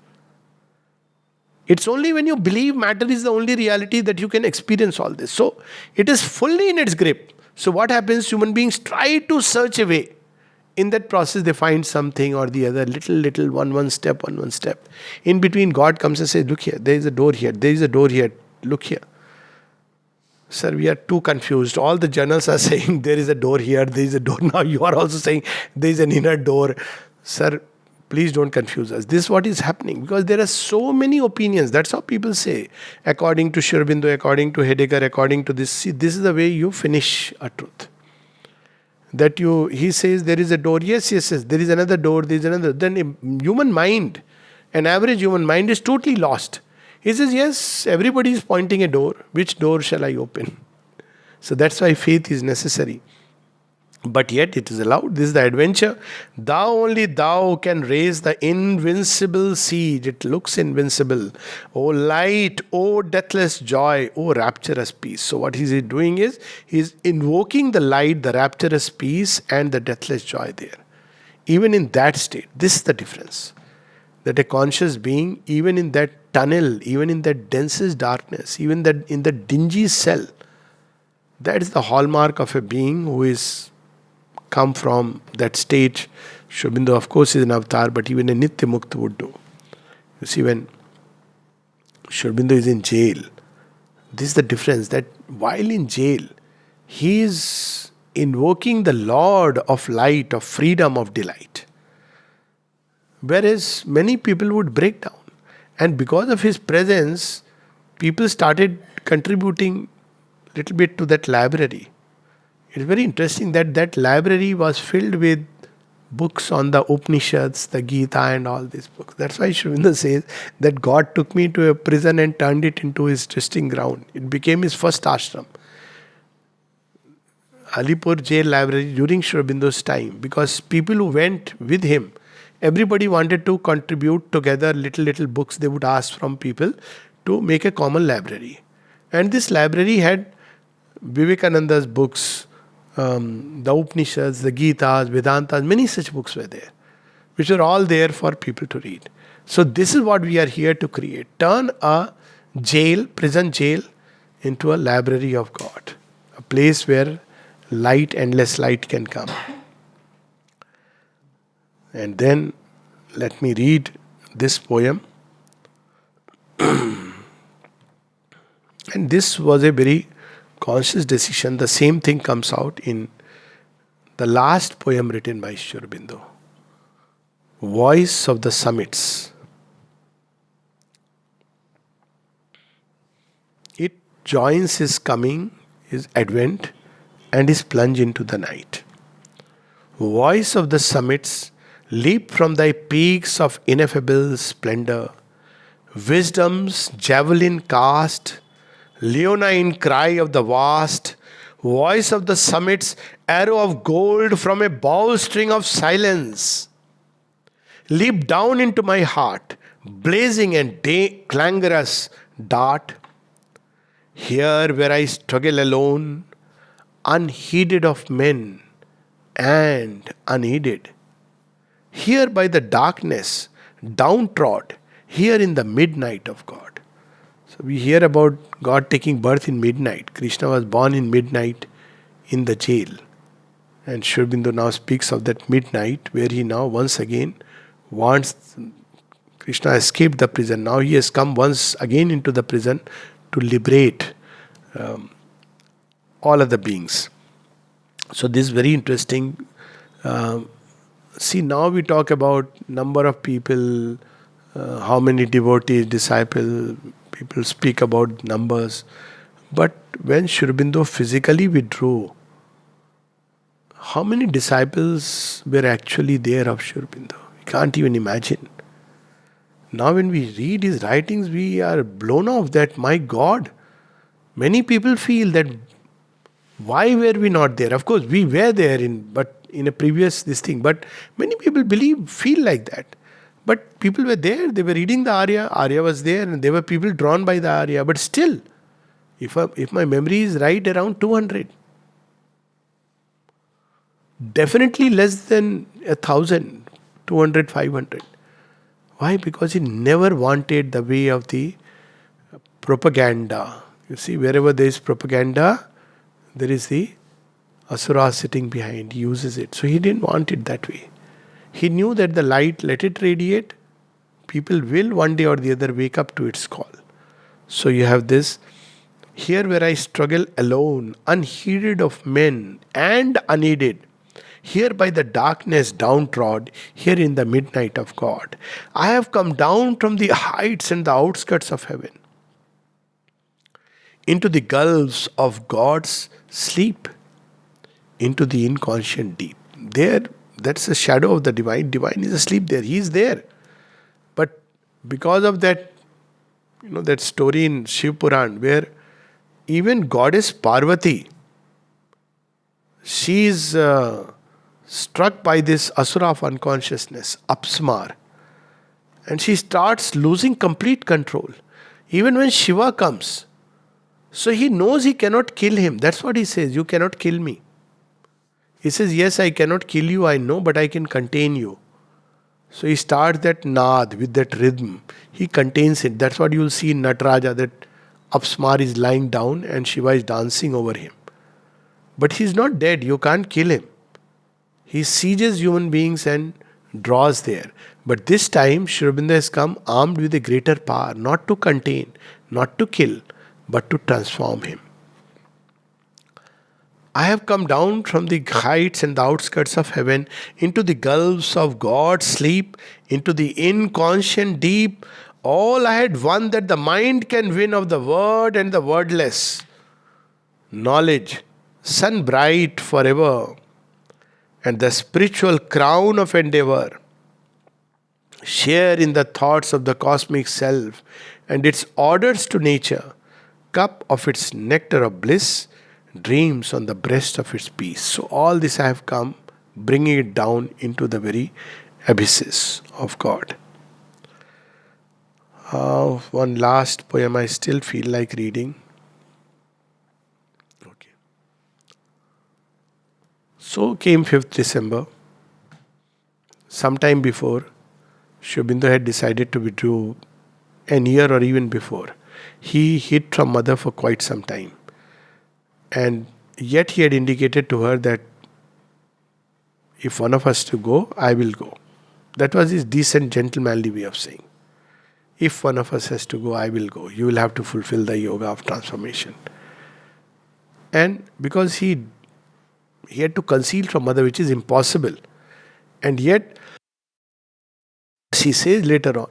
A: It's only when you believe matter is the only reality that you can experience all this. So it is fully in its grip. So what happens? Human beings try to search a way. In that process, they find something or the other, little, one step. In between, God comes and says, look here, there is a door here, there is a door here, look here. Sir, we are too confused. All the journals are saying there is a door here, there is a door. Now you are also saying there is an inner door. Sir, please don't confuse us. This is what is happening because there are so many opinions. That's how people say. According to Aurobindo, according to Heidegger, according to this. See, this is the way you finish a truth. He says there is a door. Yes, there is another door, there is another. Then a human mind, an average human mind is totally lost. He says, yes, everybody is pointing a door. Which door shall I open? So that's why faith is necessary. But yet it is allowed. This is the adventure. Only thou can raise the invincible siege. It looks invincible. O light, O deathless joy, O rapturous peace. So what he is doing is, he is invoking the light, the rapturous peace and the deathless joy there. Even in that state, this is the difference. That a conscious being, even in that tunnel, even in that densest darkness, even that in the dingy cell, That is the hallmark of a being who is come from that state. Sri Aurobindo, of course, is an avatar, but even a Nitya Mukta would do. You see, when Sri Aurobindo is in jail, this is the difference, that while in jail, he is invoking the Lord of light, of freedom, of delight. Whereas many people would break down. And because of his presence, people started contributing little bit to that library. It's very interesting that that library was filled with books on the Upanishads, the Gita, and all these books. That's why Sri Aurobindo says that God took me to a prison and turned it into his testing ground. It became his first ashram. Alipur jail library during Sri Aurobindo's time, because people who went with him, everybody wanted to contribute together little books they would ask from people to make a common library. And this library had Vivekananda's books, the Upanishads, the Gitas, Vedantas, many such books were there, which are all there for people to read. So this is what we are here to create. Turn a jail, prison jail, into a library of God. A place where light, endless light can come. And then let me read this poem. And this was a very conscious decision. The same thing comes out in the last poem written by Sri Aurobindo, Voice of the Summits. It joins his coming, his advent, and his plunge into the night. Voice of the summits, leap from thy peaks of ineffable splendor. Wisdom's javelin cast, leonine cry of the vast. Voice of the summits, arrow of gold from a bowstring of silence. Leap down into my heart, blazing and clangorous dart. Here where I struggle alone, unheeded of men and unheeded. Here by the darkness, downtrod, here in the midnight of God. So we hear about God taking birth in midnight. Krishna was born in midnight in the jail. And Sri Aurobindo now speaks of that midnight where he now once again wants, Krishna escaped the prison. Now he has come once again into the prison to liberate all other beings. So this is very interesting. See, now we talk about number of people, how many devotees, disciples, people speak about numbers. But when Sri Aurobindo physically withdrew, how many disciples were actually there of Sri Aurobindo? We can't even imagine. Now when we read his writings, we are blown off that, my God, many people feel that why were we not there? Of course, we were there but in a previous this thing. But many people feel like that. But people were there, they were reading the Arya. Arya was there and there were people drawn by the Arya. But still, if my memory is right, around 200. Definitely less than 1,000, 200, 500. Why? Because he never wanted the way of the propaganda. You see, wherever there is propaganda, there is the Asura sitting behind. He uses it. So he didn't want it that way. He knew that the light, let it radiate. People will one day or the other wake up to its call. So you have this. Here where I struggle alone, unheeded of men and unaided. Here by the darkness downtrod, here in the midnight of God. I have come down from the heights and the outskirts of heaven into the gulfs of God's sleep, into the inconscient deep. There, that's a shadow of the divine. Divine is asleep there. He is there. But because of that, that story in Shiv Puran where even goddess Parvati, she is struck by this Asura of unconsciousness, Apsmar. And she starts losing complete control. Even when Shiva comes, so he knows he cannot kill him. That's what he says. You cannot kill me. He says, yes, I cannot kill you, I know, but I can contain you. So he starts that nad with that rhythm. He contains it. That's what you will see in Nataraja, that Apsmar is lying down and Shiva is dancing over him. But he's not dead. You can't kill him. He sieges human beings and draws there. But this time, Sri Aurobindo has come armed with a greater power, not to contain, not to kill, but to transform him. I have come down from the heights and the outskirts of heaven into the gulfs of God's sleep, into the inconscient deep. All I had won that the mind can win of the word and the wordless. Knowledge, sun bright forever, and the spiritual crown of endeavor. Share in the thoughts of the cosmic self and its orders to nature, cup of its nectar of bliss, dreams on the breast of its peace. So, all this I have come, bringing it down into the very abysses of God. One last poem I still feel like reading. Okay. So came 5th December. Sometime before, Sri Aurobindo had decided to withdraw an year or even before. He hid from mother for quite some time. And yet he had indicated to her that if one of us to go, I will go. That was his decent, gentlemanly way of saying. If one of us has to go, I will go. You will have to fulfill the yoga of transformation. And because he had to conceal from mother, which is impossible. And yet, she says later on,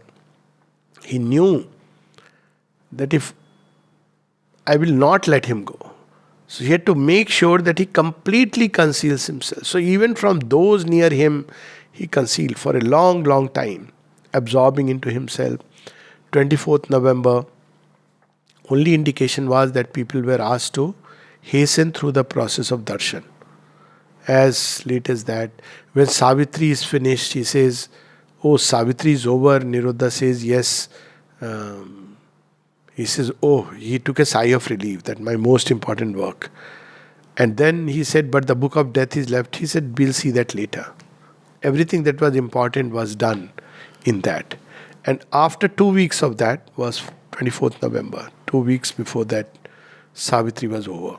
A: he knew that if I will not let him go. So he had to make sure that he completely conceals himself. So even from those near him, he concealed for a long, long time, absorbing into himself. 24th November, only indication was that people were asked to hasten through the process of darshan. As late as that, when Savitri is finished, he says, "Oh, Savitri is over." Niruddha says, "Yes." He says, "Oh," he took a sigh of relief, that my most important work. And then he said, "But the book of death is left." He said, "We'll see that later." Everything that was important was done in that. And after 2 weeks of that was 24th November. 2 weeks before that, Savitri was over.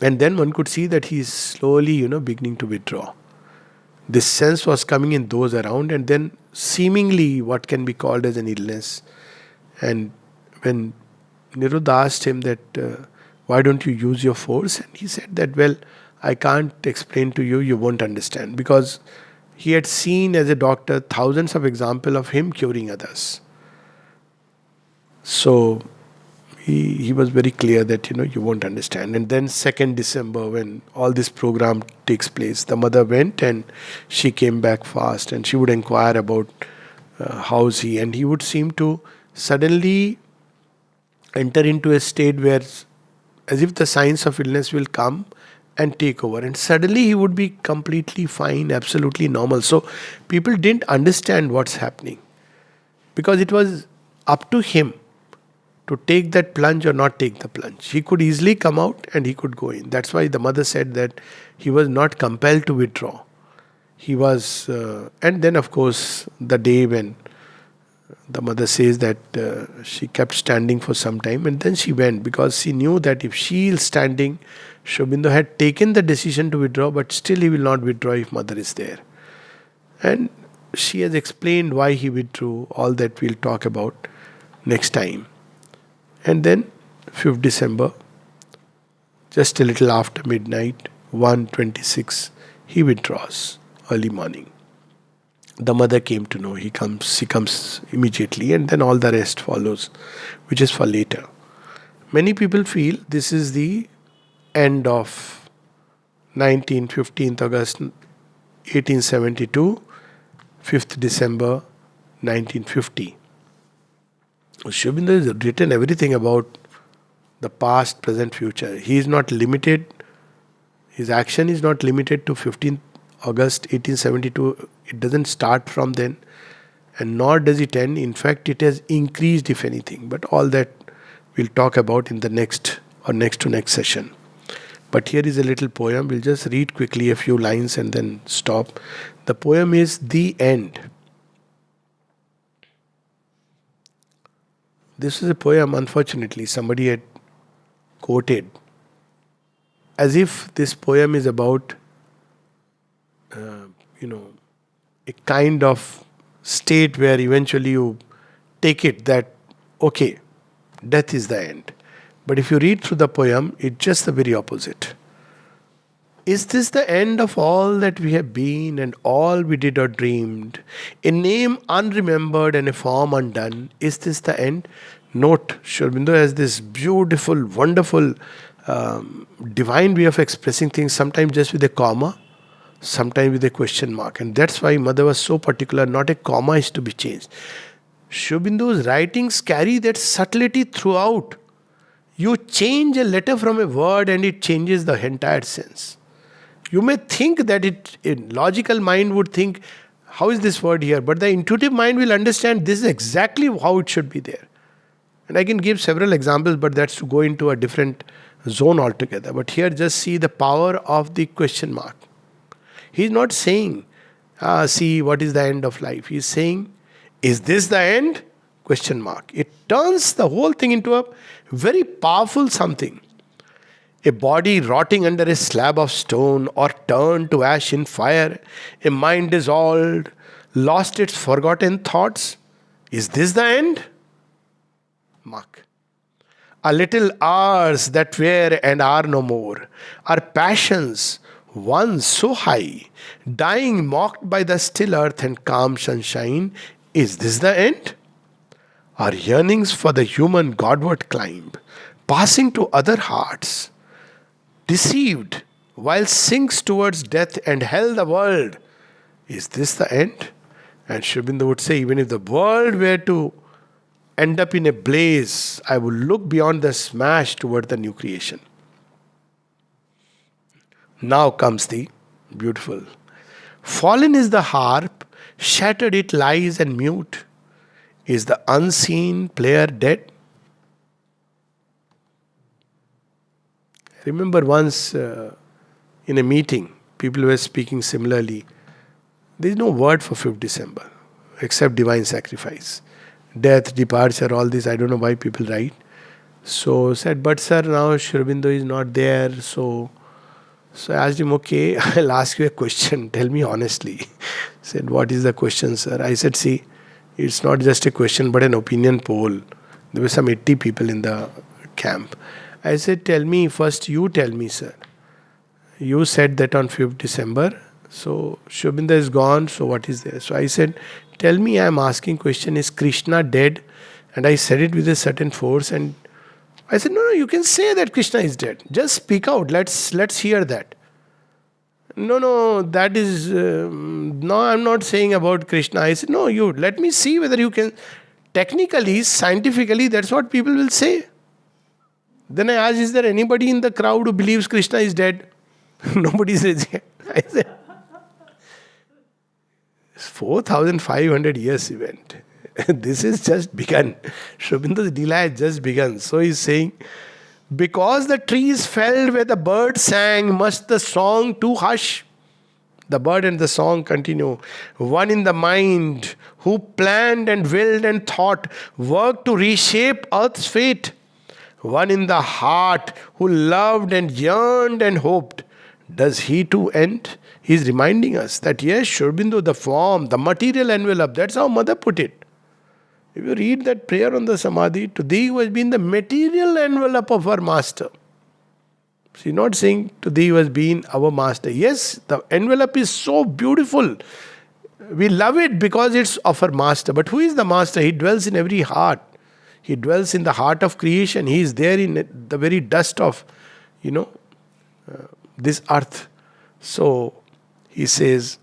A: And then one could see that he is slowly, beginning to withdraw. This sense was coming in those around, and then seemingly what can be called as an illness. And when Niruddha asked him that, why don't you use your force? And he said that, well, I can't explain to you, you won't understand. Because he had seen as a doctor thousands of examples of him curing others. So he was very clear that, you won't understand. And then 2nd December, when all this program takes place, the mother went and she came back fast, and she would inquire about how's he. And he would seem to suddenly enter into a state where, as if the signs of illness will come and take over, and suddenly he would be completely fine, absolutely normal. So people didn't understand what's happening, because it was up to him to take that plunge or not take the plunge. He could easily come out and he could go in. That's why the mother said that he was not compelled to withdraw. He was, and then of course the day when the mother says that she kept standing for some time, and then she went, because she knew that if she is standing, Sri Aurobindo had taken the decision to withdraw, but still he will not withdraw if mother is there. And she has explained why he withdrew. All that we'll talk about next time. And then 5th December, just a little after midnight, 1:26, he withdraws early morning. The mother came to know. She comes immediately, and then all the rest follows, which is for later. Many people feel this is the end of 15th August 1872, 5th December 1950. Sri Aurobindo has written everything about the past, present, future. He is not limited. His action is not limited to 15th August 1872. It doesn't start from then, and nor does it end. In fact, it has increased, if anything. But all that we'll talk about in the next or next to next session. But here is a little poem. We'll just read quickly a few lines and then stop. The poem is The End. This is a poem, unfortunately, somebody had quoted as if this poem is about, uh, you know, a kind of state where eventually you take it that, okay, death is the end. But if you read through the poem, it's just the very opposite. Is this the end of all that we have been and all we did or dreamed? A name unremembered and a form undone. Is this the end? Note, Aurobindo has this beautiful, wonderful, divine way of expressing things, sometimes just with a comma, sometimes with a question mark. And that's why Mother was so particular, not a comma is to be changed. Aurobindo's writings carry that subtlety throughout. You change a letter from a word and it changes the entire sense. You may think that a logical mind would think, how is this word here? But the intuitive mind will understand this is exactly how it should be there. And I can give several examples, but that's to go into a different zone altogether. But here just see the power of the question mark. He's not saying, see what is the end of life. He's saying, is this the end? Question mark. It turns the whole thing into a very powerful something. A body rotting under a slab of stone or turned to ash in fire, a mind dissolved, lost its forgotten thoughts. Is this the end? Mark. A little hours that were and are no more, our passions, once so high, dying mocked by the still earth and calm sunshine. Is this the end? Our yearnings for the human Godward climb, passing to other hearts, deceived while sinks towards death and hell the world. Is this the end? And Aurobindo would say, even if the world were to end up in a blaze, I will look beyond the smash toward the new creation. Now comes the beautiful. Fallen is the harp, shattered it lies and mute. Is the unseen player dead? I remember once in a meeting, people were speaking similarly. There is no word for 5th December except divine sacrifice. Death, departure, all this, I don't know why people write. So said, but sir, now Aurobindo is not there. So I asked him, okay, I'll ask you a question. Tell me honestly. Said, what is the question, sir? I said, see, it's not just a question but an opinion poll. There were some 80 people in the camp. I said, tell me, first you tell me, sir. You said that on 5th December. So Aurobindo is gone. So what is there? So I said, tell me, I am asking question, is Krishna dead? And I said it with a certain force. And I said, no, you can say that Krishna is dead. Just speak out. Let's hear that. No, that is, no, I'm not saying about Krishna. I said, no, you let me see whether you can. Technically, scientifically, that's what people will say. Then I asked, is there anybody in the crowd who believes Krishna is dead? Nobody says yes. I said, 4,500 years event. This is just begun. Aurobindo's Leela has just begun. So he's saying, because the trees felled where the bird sang, must the song too hush? The bird and the song continue. One in the mind, who planned and willed and thought, worked to reshape earth's fate. One in the heart, who loved and yearned and hoped. Does he too end? He's reminding us that yes, Aurobindo, the form, the material envelope, that's how Mother put it. If you read that prayer on the Samadhi, to thee who has been the material envelope of our master. She's not saying to thee who has been our master. Yes, the envelope is so beautiful. We love it because it's of our master. But who is the master? He dwells in every heart. He dwells in the heart of creation. He is there in the very dust of, this earth. So he says,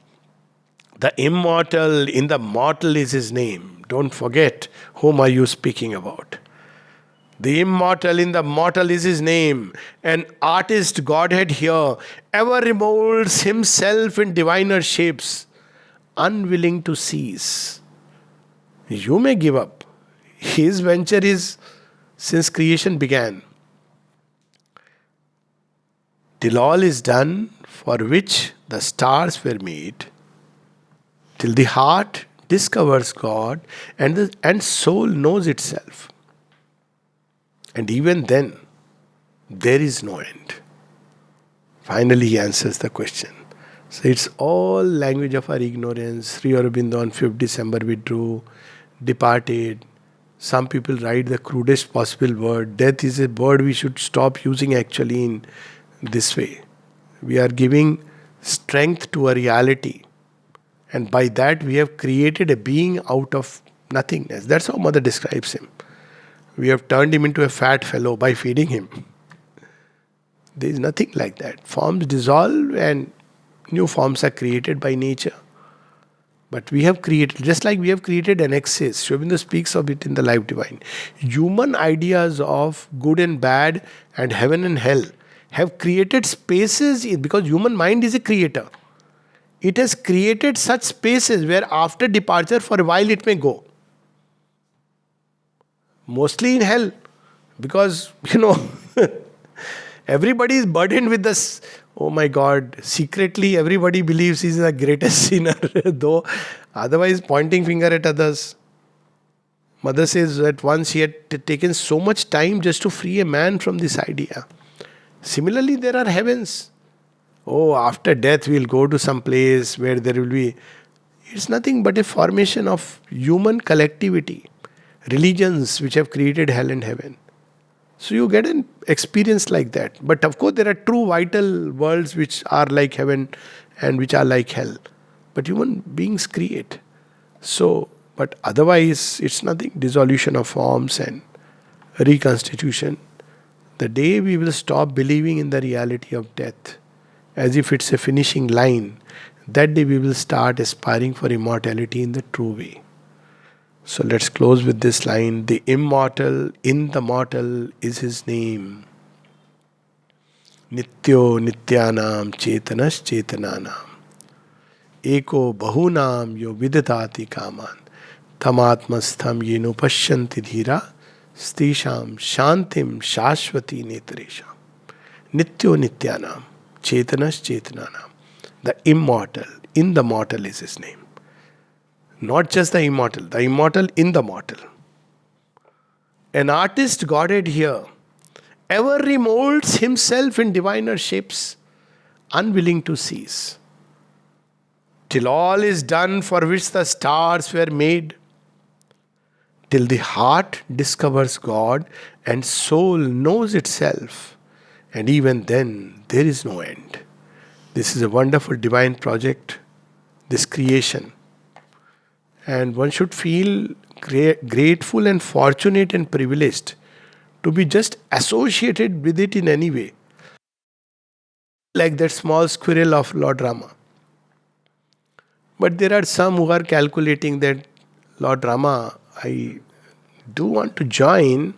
A: the immortal in the mortal is his name. Don't forget, whom are you speaking about? The immortal in the mortal is his name. An artist godhead here ever remolds himself in diviner shapes, unwilling to cease. You may give up. His venture is since creation began. Till all is done for which the stars were made, till the heart discovers God and soul knows itself. And even then, there is no end. Finally, he answers the question. So it's all language of our ignorance. Sri Aurobindo on 5th December withdrew, departed. Some people write the crudest possible word. Death is a word we should stop using actually in this way. We are giving strength to a reality. And by that we have created a being out of nothingness. That's how Mother describes him. We have turned him into a fat fellow by feeding him. There is nothing like that. Forms dissolve and new forms are created by nature. But we have created, just like we have created annexes. Sri Aurobindo speaks of it in the Life Divine. Human ideas of good and bad and heaven and hell have created spaces because human mind is a creator. It has created such spaces where after departure for a while it may go. Mostly in hell. Because, everybody is burdened with this. Oh my God, secretly everybody believes he is the greatest sinner, though otherwise pointing finger at others. Mother says that once she had taken so much time just to free a man from this idea. Similarly, there are heavens. Oh, after death we'll go to some place where there will be... It's nothing but a formation of human collectivity. Religions which have created hell and heaven. So you get an experience like that. But of course there are true vital worlds which are like heaven and which are like hell. But human beings create. So, but otherwise it's nothing. Dissolution of forms and reconstitution. The day we will stop believing in the reality of death as if it's a finishing line, that day we will start aspiring for immortality in the true way. So let's close with this line. The immortal in the mortal is his name. Nityo nityanam chetanas chetananam. Eko bahunam yo vidadati kaman. Tamatmastham yeno pashyanti dhira. Stisham shantim shashvati netresham. Nityo nityanam chetanas chetananam. The immortal in the mortal is his name. Not just the immortal in the mortal. An artist godhead here ever remolds himself in diviner shapes, unwilling to cease. Till all is done for which the stars were made, till the heart discovers God and soul knows itself, and even then there is no end. This is a wonderful divine project, this creation. And one should feel grateful and fortunate and privileged to be just associated with it in any way. Like that small squirrel of Lord Rama. But there are some who are calculating that, Lord Rama, I do want to join,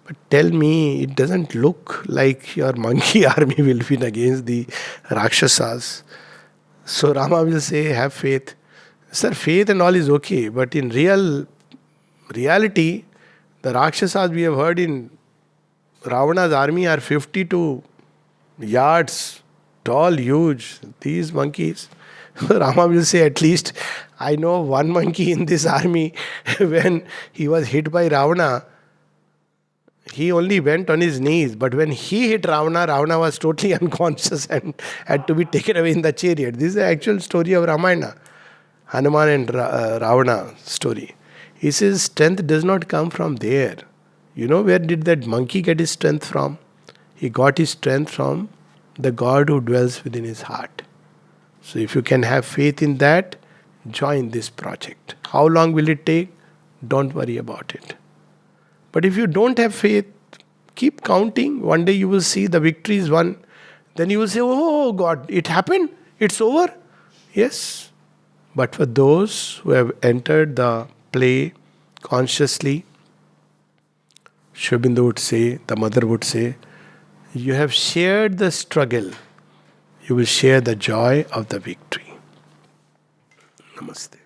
A: but tell me, it doesn't look like your monkey army will win against the Rakshasas. So Rama will say, have faith. Sir, faith and all is okay, but in reality, the Rakshasas we have heard in Ravana's army are 52 yards tall, huge. These monkeys. Rama will say, at least I know one monkey in this army. When he was hit by Ravana, he only went on his knees. But when he hit Ravana, Ravana was totally unconscious and had to be taken away in the chariot. This is the actual story of Ramayana. Hanuman and Ravana story. He says strength does not come from there. You know where did that monkey get his strength from? He got his strength from the God who dwells within his heart. So if you can have faith in that, join this project. How long will it take? Don't worry about it. But if you don't have faith, keep counting. One day you will see the victory is won. Then you will say, oh God, it happened? It's over? Yes. But for those who have entered the play consciously, Sri Aurobindo would say, the mother would say, you have shared the struggle. You will share the joy of the victory. Namaste.